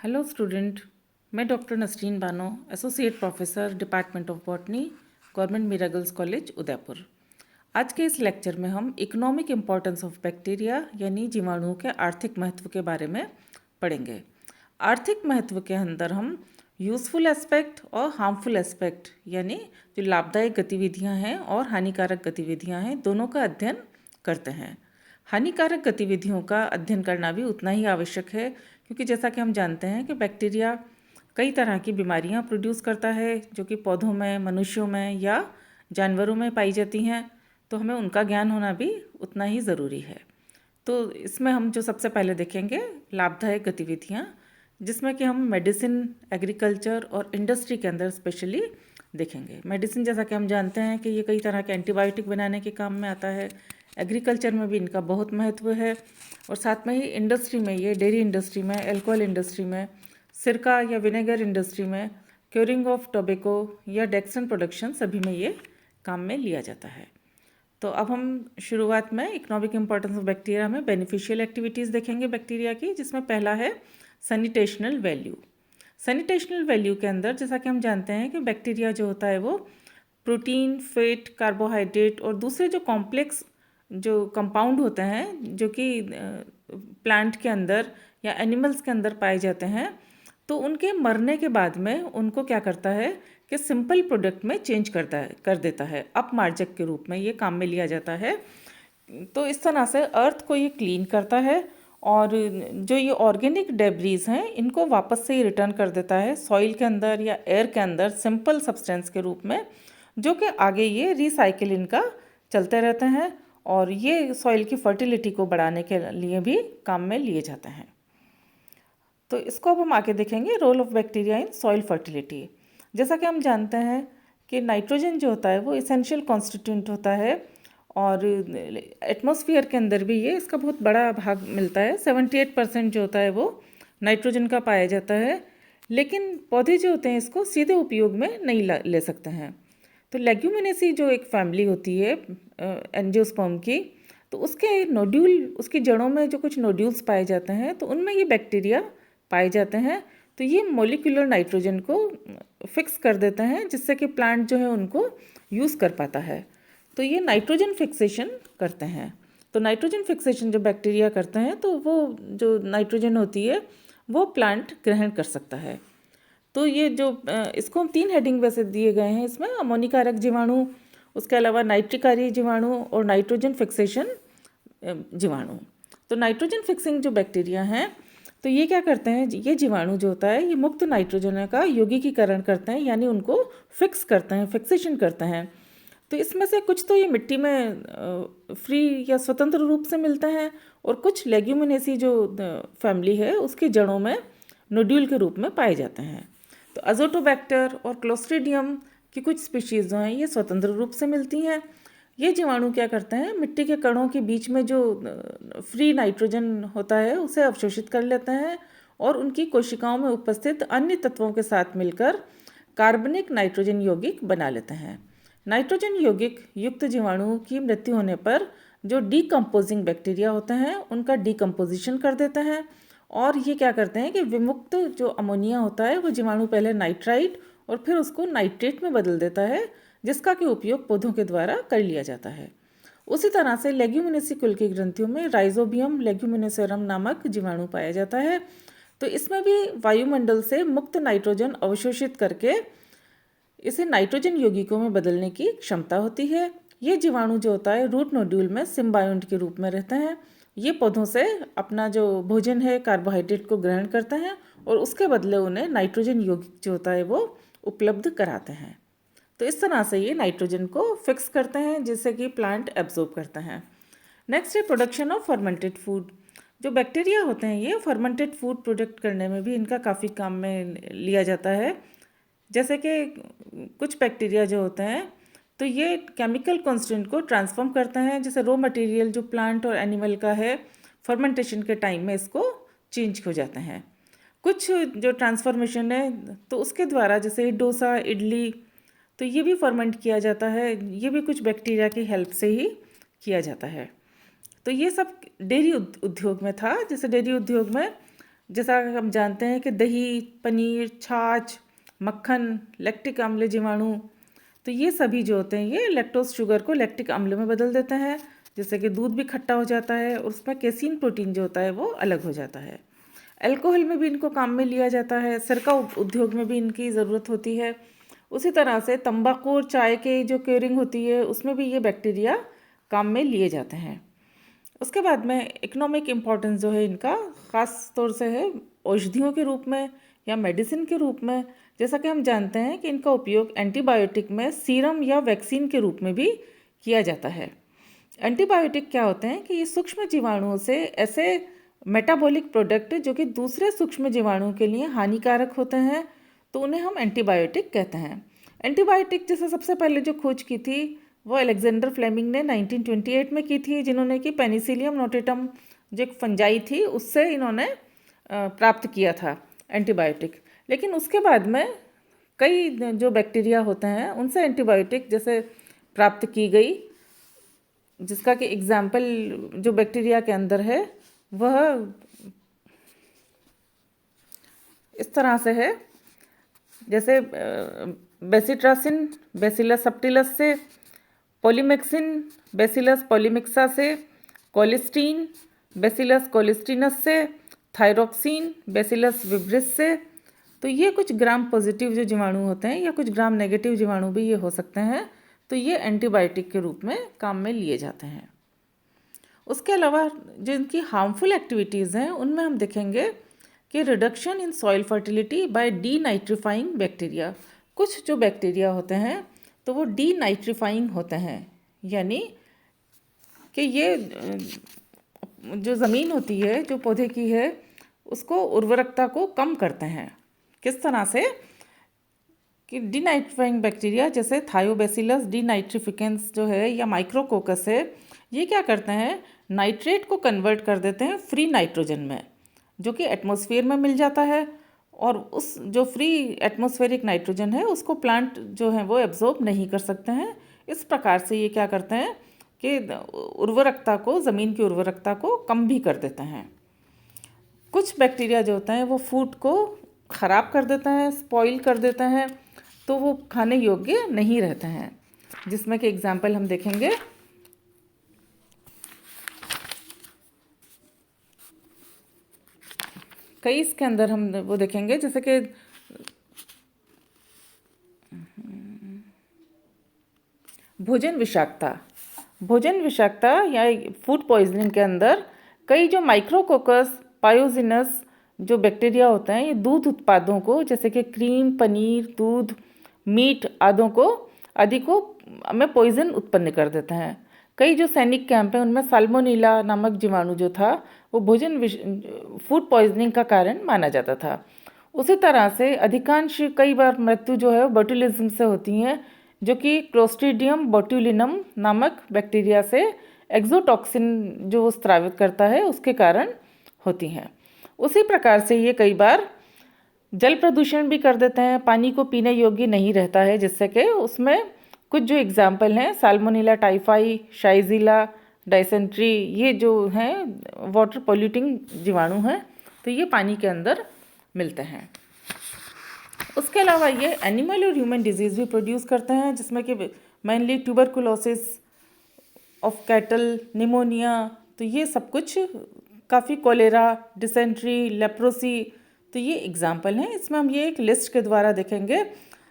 Hello student. मैं doctor Nasreen Bano, associate professor department of botany, government Meera girls college Udaipur. आज के इस लेक्चर में हम इकोनॉमिक इम्पोर्टेंस ऑफ बैक्टीरिया यानी जीवाणुओं के आर्थिक महत्व के बारे में पढ़ेंगे। आर्थिक महत्व के अंदर हम यूज़फुल एस्पेक्ट और हार्मफुल एस्पेक्ट यानी जो लाभदायक गतिविधियां हैं और हानिकारक गतिविधियां हैं दोनों का अध्ययन करते हैं। हानिकारक गतिविधियों का अध्ययन करना भी उतना ही आवश्यक है, क्योंकि जैसा कि हम जानते हैं कि बैक्टीरिया कई तरह की बीमारियां प्रोड्यूस करता है जो कि पौधों में, मनुष्यों में या जानवरों में पाई जाती हैं। तो हमें उनका ज्ञान होना भी उतना ही ज़रूरी है। तो इसमें हम जो सबसे पहले देखेंगे लाभदायक गतिविधियां, जिसमें कि हम मेडिसिन, एग्रीकल्चर और इंडस्ट्री के अंदर स्पेशली देखेंगे। मेडिसिन जैसा कि हम जानते हैं कि ये कई तरह के एंटीबायोटिक बनाने के काम में आता है। एग्रीकल्चर में भी इनका बहुत महत्व है और साथ में ही इंडस्ट्री में, ये डेयरी इंडस्ट्री में, अल्कोहल इंडस्ट्री में, सिरका या विनेगर इंडस्ट्री में, क्योरिंग ऑफ टोबैको या डेक्सन प्रोडक्शन, सभी में ये काम में लिया जाता है। तो अब हम शुरुआत में इकोनॉमिक इंपॉर्टेंस ऑफ बैक्टीरिया में बेनिफिशियल एक्टिविटीज़ देखेंगे बैक्टीरिया की, जिसमें पहला है सैनिटेशनल वैल्यू। सैनिटेशनल वैल्यू के अंदर जैसा कि हम जानते हैं कि बैक्टीरिया जो होता है वो प्रोटीन, फैट, कार्बोहाइड्रेट और दूसरे जो कॉम्प्लेक्स जो कंपाउंड होते हैं जो कि प्लांट के अंदर या एनिमल्स के अंदर पाए जाते हैं, तो उनके मरने के बाद में उनको क्या करता है कि सिंपल प्रोडक्ट में चेंज कर देता है, अपमार्जक के रूप में ये काम में लिया जाता है। तो इस तरह से अर्थ को ये क्लीन करता है और जो ये ऑर्गेनिक डेब्रीज हैं इनको वापस से ही रिटर्न कर देता है सॉइल के अंदर या एयर के अंदर सिंपल सब्सटेंस के रूप में, जो कि आगे ये रिसाइकिल इनका चलते रहते हैं और ये सॉइल की फर्टिलिटी को बढ़ाने के लिए भी काम में लिए जाते हैं। तो इसको अब हम आगे देखेंगे, role of bacteria in soil fertility. जैसा कि हम जानते हैं कि नाइट्रोजन जो होता है वो इसेंशियल कॉन्स्टिट्यूंट होता है और एटमॉस्फेयर के अंदर भी ये इसका बहुत बड़ा भाग मिलता है। 78% जो होता है वो नाइट्रोजन का पाया जाता है, लेकिन पौधे जो होते हैं इसको सीधे उपयोग में नहीं ले सकते हैं। तो लेग्यूमिनेसी जो एक फैमिली होती है एंजियोस्पर्म की, तो उसके नोड्यूल, उसकी जड़ों में जो कुछ नोड्यूल्स पाए जाते हैं तो उनमें ये बैक्टीरिया पाए जाते हैं। तो ये मॉलिक्यूलर नाइट्रोजन को फिक्स कर देते हैं जिससे कि प्लांट जो है उनको यूज़ कर पाता है। तो ये नाइट्रोजन फिक्सेशन करते हैं। तो नाइट्रोजन फिक्सेशन जो बैक्टीरिया करते हैं तो वो जो नाइट्रोजन होती है वो प्लांट ग्रहण कर सकता है। तो ये जो इसको हम 3 हेडिंग वैसे दिए गए हैं इसमें, अमोनिकारक जीवाणु, उसके अलावा नाइट्रिकारी जीवाणु और नाइट्रोजन फिक्सेशन जीवाणु। तो नाइट्रोजन फिक्सिंग जो बैक्टीरिया हैं तो ये क्या करते हैं, ये जीवाणु जो होता है ये मुक्त नाइट्रोजन का यौगिकीकरण करते हैं, यानी उनको फिक्स करते हैं, फिक्सेशन करते हैं। तो इसमें से कुछ तो ये मिट्टी में फ्री या स्वतंत्र रूप से मिलते हैं और कुछ लेग्यूमिनेसी जो फैमिली है उसकी जड़ों में नोड्यूल के रूप में पाए जाते हैं। तो अजोटोबैक्टर और क्लोस्ट्रीडियम की कुछ स्पीशीज़ जो हैं ये स्वतंत्र रूप से मिलती हैं। ये जीवाणु क्या करते हैं, मिट्टी के कणों के बीच में जो फ्री नाइट्रोजन होता है उसे अवशोषित कर लेते हैं और उनकी कोशिकाओं में उपस्थित अन्य तत्वों के साथ मिलकर कार्बनिक नाइट्रोजन यौगिक बना लेते हैं। नाइट्रोजन यौगिक युक्त जीवाणु की मृत्यु होने पर जो डीकम्पोजिंग बैक्टीरिया होते हैं उनका डीकम्पोजिशन कर देते हैं और ये क्या करते हैं कि विमुक्त जो अमोनिया होता है वो जीवाणु पहले नाइट्राइट और फिर उसको नाइट्रेट में बदल देता है, जिसका कि उपयोग पौधों के द्वारा कर लिया जाता है। उसी तरह से लेग्यूमिनेसी कुल की ग्रंथियों में राइजोबियम लेग्यूमिनेसरम नामक जीवाणु पाया जाता है। तो इसमें भी वायुमंडल से मुक्त नाइट्रोजन अवशोषित करके इसे नाइट्रोजन यौगिकों में बदलने की क्षमता होती है। ये जीवाणु जो होता है रूट नोड्यूल में सिम्बायोंट के रूप में रहते हैं। ये पौधों से अपना जो भोजन है कार्बोहाइड्रेट को ग्रहण करते हैं और उसके बदले उन्हें नाइट्रोजन यौगिक जो होता है वो उपलब्ध कराते हैं। तो इस तरह से ये नाइट्रोजन को फिक्स करते हैं जिससे कि प्लांट एब्जॉर्ब करते हैं। नेक्स्ट है प्रोडक्शन ऑफ फर्मेंटेड फूड। जो बैक्टीरिया होते हैं ये फर्मेंटेड फूड प्रोडक्ट करने में भी इनका काफ़ी काम में लिया जाता है। जैसे कि कुछ बैक्टीरिया जो होते हैं तो ये केमिकल कॉन्स्टेंट को ट्रांसफॉर्म करते हैं, जैसे रॉ मटेरियल जो प्लांट और एनिमल का है फर्मेंटेशन के टाइम में इसको चेंज हो जाते हैं। कुछ जो ट्रांसफॉर्मेशन है तो उसके द्वारा, जैसे डोसा, इडली, तो ये भी फर्मेंट किया जाता है, ये भी कुछ बैक्टीरिया की हेल्प से ही किया जाता है। तो ये सब डेयरी उद्योग में था। जैसे डेयरी उद्योग में जैसा हम जानते हैं कि दही, पनीर, छाछ, मक्खन, लैक्टिक अम्ल जीवाणु, तो ये सभी जो होते हैं ये लैक्टोज शुगर को लैक्टिक अम्ल में बदल देते हैं, जिससे कि दूध भी खट्टा हो जाता है और उसमें कैसीन प्रोटीन जो होता है वो अलग हो जाता है। अल्कोहल में भी इनको काम में लिया जाता है, सिरका उद्योग में भी इनकी ज़रूरत होती है। उसी तरह से तंबाकू और चाय के जो क्योरिंग होती है उसमें भी ये बैक्टीरिया काम में लिए जाते हैं। उसके बाद में इकोनॉमिक इम्पोर्टेंस जो है इनका ख़ास तौर से है औषधियों के रूप में या मेडिसिन के रूप में। जैसा कि हम जानते हैं कि इनका उपयोग एंटीबायोटिक में सीरम या वैक्सीन के रूप में भी किया जाता है। एंटीबायोटिक क्या होते हैं कि ये सूक्ष्म जीवाणुओं से ऐसे मेटाबॉलिक प्रोडक्ट जो कि दूसरे सूक्ष्म जीवाणुओं के लिए हानिकारक होते हैं, तो उन्हें हम एंटीबायोटिक कहते हैं। एंटीबायोटिक जैसे सबसे पहले जो खोज की थी वो अलेक्जेंडर फ्लेमिंग ने 1928 में की थी, जिन्होंने कि पेनिसिलियम नोटेटम जो एक फंजाई थी उससे इन्होंने प्राप्त किया था एंटीबायोटिक। लेकिन उसके बाद में कई जो बैक्टीरिया होते हैं उनसे एंटीबायोटिक जैसे प्राप्त की गई, जिसका कि एग्जाम्पल जो बैक्टीरिया के अंदर है वह इस तरह से है, जैसे बेसिट्रासिन बेसिलस सब्टिलस से, पॉलीमेक्सिन बेसिलस पॉलीमिक्सा से, कोलिस्टीन बेसिलस कोलिस्टीनस से, थायरोक्सिन बेसिलस विब्रिस से। तो ये कुछ ग्राम पॉजिटिव जो जीवाणु होते हैं या कुछ ग्राम नेगेटिव जीवाणु भी ये हो सकते हैं, तो ये एंटीबायोटिक के रूप में काम में लिए जाते हैं। उसके अलावा जो इनकी हार्मफुल एक्टिविटीज़ हैं उनमें हम देखेंगे कि reduction in soil fertility by denitrifying bacteria. कुछ जो बैक्टीरिया होते हैं तो वो डीनाइट्रीफाइंग होते हैं, यानी कि ये जो ज़मीन होती है जो पौधे की है उसको उर्वरकता को कम करते हैं। किस तरह से कि डीनाइट्रीफाइंग बैक्टीरिया जैसे थायोबैसिलस डीनाइट्रिफिकेंस जो है या माइक्रोकोकस है, ये क्या करते हैं, नाइट्रेट को कन्वर्ट कर देते हैं फ्री नाइट्रोजन में, जो कि एटमॉस्फेयर में मिल जाता है। और उस जो फ्री एटमॉस्फेरिक नाइट्रोजन है उसको प्लांट जो है वो एब्जॉर्ब नहीं कर सकते हैं। इस प्रकार से ये क्या करते हैं कि उर्वरकता को, ज़मीन की उर्वरकता को कम भी कर देते हैं। कुछ बैक्टीरिया जो होते हैं वो फूड को ख़राब कर देते हैं, स्पॉइल कर देते हैं, तो वो खाने योग्य नहीं रहते हैं, जिसमें कि एग्जाम्पल हम देखेंगे। कई इसके अंदर हम वो देखेंगे, जैसे कि भोजन विषाक्तता या फूड पॉइजनिंग के अंदर कई जो माइक्रोकोकस पायोजिनस जो बैक्टीरिया होते हैं ये दूध उत्पादों को, जैसे कि क्रीम, पनीर, दूध, मीट आदि को में पॉइजन उत्पन्न कर देते हैं। कई जो सैनिक कैंप हैं उनमें साल्मोनेला नामक जीवाणु जो था वो फूड पॉइजनिंग का कारण माना जाता था। उसी तरह से अधिकांश कई बार मृत्यु जो है बोटुलिज्म से होती हैं, जो कि क्लोस्ट्रीडियम बोट्यूलिनम नामक बैक्टीरिया से एक्सोटॉक्सिन जो वो स्रावित करता है उसके कारण होती हैं। उसी प्रकार से ये कई बार जल प्रदूषण भी कर देते हैं, पानी को पीने योग्य नहीं रहता है, जिससे कि उसमें कुछ जो एग्जाम्पल हैं साल्मोनेला टाइफाई, शाइजिला, डाइसेंट्री, ये जो हैं वाटर पॉल्यूटिंग जीवाणु हैं, तो ये पानी के अंदर मिलते हैं। उसके अलावा ये एनिमल और ह्यूमन डिजीज़ भी प्रोड्यूस करते हैं, जिसमें कि mainly tuberculosis of cattle, pneumonia, तो ये सब कुछ काफ़ी, कोलेरा, डिसेंट्री, लेप्रोसी, तो ये एग्जाम्पल हैं। इसमें हम ये एक लिस्ट के द्वारा देखेंगे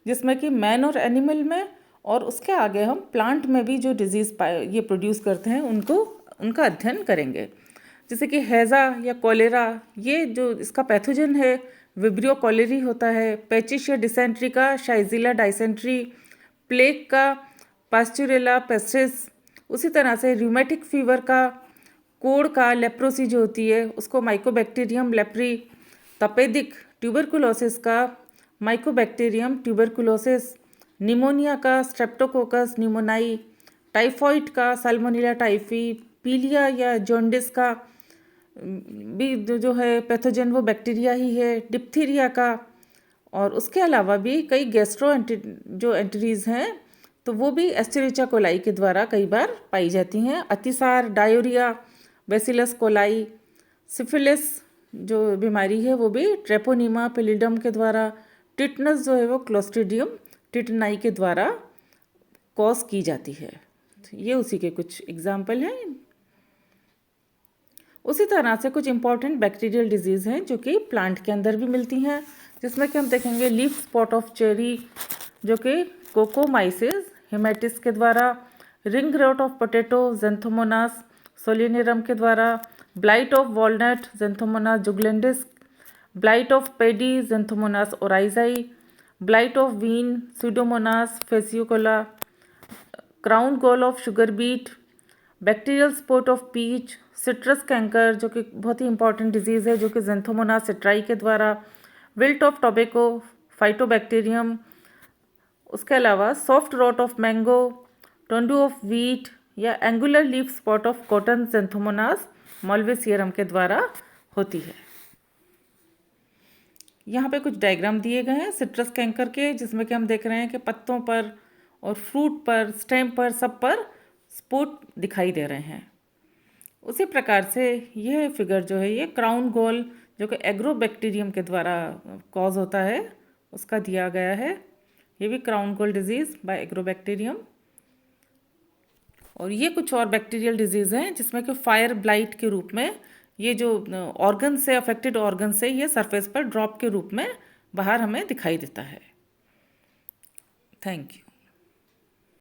जिसमें कि मैन और एनिमल में, और उसके आगे हम प्लांट में भी जो डिजीज़ ये प्रोड्यूस करते हैं उनका अध्ययन करेंगे। जैसे कि हैज़ा या कोलेरा, ये जो इसका पैथोजन है विब्रियो कोलेरी होता है। पैचिश या डिसेंट्री का शाइजिला डाइसेंट्री, प्लेग का पास्चुरेला पेस्टिस। उसी तरह से रूमेटिक फीवर का, कोड़ का, लेप्रोसी जो होती है उसको माइकोबैक्टीरियम लेप्री, तपेदिक ट्यूबरकुलोसिस का माइकोबैक्टीरियम ट्यूबरकुलोसिस, निमोनिया का स्ट्रेप्टोकोकस निमोनाई, टाइफॉइड का साल्मोनेला टाइफी, पीलिया या जॉन्डिस का भी जो है पैथोजन वो बैक्टीरिया ही है, डिप्थीरिया का। और उसके अलावा भी कई जो एंट्रीज हैं तो वो भी एस्चेरिचिया कोलाई के द्वारा कई बार पाई जाती हैं। अतिसार, डायोरिया, बैसिलस कोलाई, सिफिलिस, जो बीमारी है वो भी ट्रेपोनीमा पेलिडम के द्वारा, टिटनस जो है वो क्लोस्ट्रीडियम टिटनाई के द्वारा कॉज की जाती है। ये उसी के कुछ एग्जाम्पल हैं। उसी तरह से कुछ इंपॉर्टेंट बैक्टीरियल डिजीज़ हैं जो कि प्लांट के अंदर भी मिलती हैं, जिसमें कि हम देखेंगे लीफ स्पॉट ऑफ चेरी जो कि कोकोमाइसिस हेमेटिस के द्वारा, रिंग रॉट ऑफ पोटैटो ज़ेंथोमोनास सोलिनेरम के द्वारा, ब्लाइट ऑफ वॉलनट ज़ेंथोमोनास जुगलेंडिस, ब्लाइट ऑफ पेडी ज़ेंथोमोनास ओराइजाई, ब्लाइट ऑफ वीन स्यूडोमोनास फेसियोकोला, crown gall of sugar beet, bacterial spot of peach, citrus canker जो कि बहुत ही इंपॉर्टेंट डिजीज़ है जो कि ज़ेंथोमोनास सिट्राई के द्वारा, विल्ट ऑफ टोबैको फाइटोबैक्टीरियम, उसके अलावा soft rot of mango, tundu of wheat या angular leaf spot of cotton ज़ेंथोमोनास मॉल्वेसियरम के द्वारा होती है। यहाँ पे कुछ डायग्राम दिए गए हैं सिट्रस कैंकर के, जिसमें कि हम देख रहे हैं कि पत्तों पर और फ्रूट पर, स्टेम पर, सब पर स्पॉट दिखाई दे रहे हैं। उसी प्रकार से यह फिगर जो है ये क्राउन गोल जो कि एग्रोबैक्टीरियम के द्वारा कॉज होता है उसका दिया गया है। ये भी क्राउन गोल डिजीज़ बाय एग्रोबैक्टीरियम। और ये कुछ और बैक्टीरियल डिजीज़ हैं जिसमें कि फायर ब्लाइट के रूप में ये जो ऑर्गन से अफेक्टेड ऑर्गन से ये सरफेस पर ड्रॉप के रूप में बाहर हमें दिखाई देता है। Thank you.